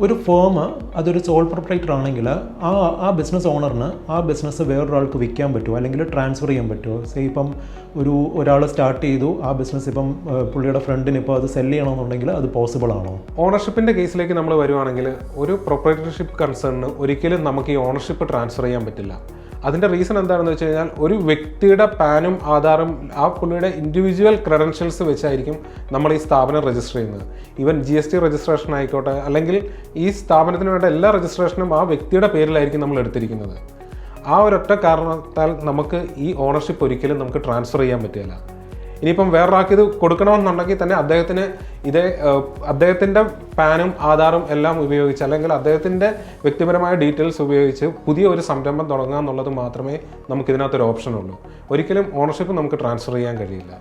ഒരു ഫേം അതൊരു soul proprietor ആണെങ്കിൽ ആ ബിസിനസ് ഓണറിന് ആ ബിസിനസ് വേറൊരാൾക്ക് വിൽക്കാൻ പറ്റുമോ അല്ലെങ്കിൽ ട്രാൻസ്ഫർ ചെയ്യാൻ പറ്റുമോ? ഇപ്പം ഒരാൾ സ്റ്റാർട്ട് ചെയ്തു, ആ ബിസിനസ് ഇപ്പം പുള്ളിയുടെ ഫ്രണ്ടിന് ഇപ്പോൾ അത് സെല് ചെയ്യണമെന്നുണ്ടെങ്കിൽ അത് പോസിബിൾ ആണോ? ഓണർഷിപ്പിൻ്റെ കേസിലേക്ക് നമ്മൾ വരുവാണെങ്കിൽ ഒരു പ്രൊപ്രൈറ്റർഷിപ്പ് കൺസേണിന് ഒരിക്കലും നമുക്ക് ഈ ഓണർഷിപ്പ് ട്രാൻസ്ഫർ ചെയ്യാൻ പറ്റില്ല. അതിൻ്റെ റീസൺ എന്താണെന്ന് വെച്ച് കഴിഞ്ഞാൽ ഒരു വ്യക്തിയുടെ പാനും ആധാറും ആ പുള്ളിയുടെ ഇൻഡിവിജ്വൽ ക്രെഡൻഷ്യൽസ് വെച്ചായിരിക്കും നമ്മൾ ഈ സ്ഥാപനം രജിസ്റ്റർ ചെയ്യുന്നത്. ഈവൻ GST രജിസ്ട്രേഷൻ ആയിക്കോട്ടെ, അല്ലെങ്കിൽ ഈ സ്ഥാപനത്തിന് വേണ്ട എല്ലാ രജിസ്ട്രേഷനും ആ വ്യക്തിയുടെ പേരിലായിരിക്കും നമ്മൾ എടുത്തിരിക്കുന്നത്. ആ ഒരൊറ്റ കാരണത്താൽ നമുക്ക് ഈ ഓണർഷിപ്പ് ഒരിക്കലും നമുക്ക് ട്രാൻസ്ഫർ ചെയ്യാൻ പറ്റില്ല. ഇനിയിപ്പം വേറൊരാൾക്ക് ഇത് കൊടുക്കണമെന്നുണ്ടെങ്കിൽ തന്നെ അദ്ദേഹത്തിൻ്റെ പാനും ആധാറും എല്ലാം ഉപയോഗിച്ച്, അല്ലെങ്കിൽ അദ്ദേഹത്തിൻ്റെ വ്യക്തിപരമായ ഡീറ്റെയിൽസ് ഉപയോഗിച്ച് പുതിയ ഒരു സംരംഭം തുടങ്ങുക എന്നുള്ളത് മാത്രമേ നമുക്കിതിനകത്തൊരു ഓപ്ഷൻ ഉള്ളൂ. ഒരിക്കലും ഓണർഷിപ്പ് നമുക്ക് ട്രാൻസ്ഫർ ചെയ്യാൻ കഴിയില്ല.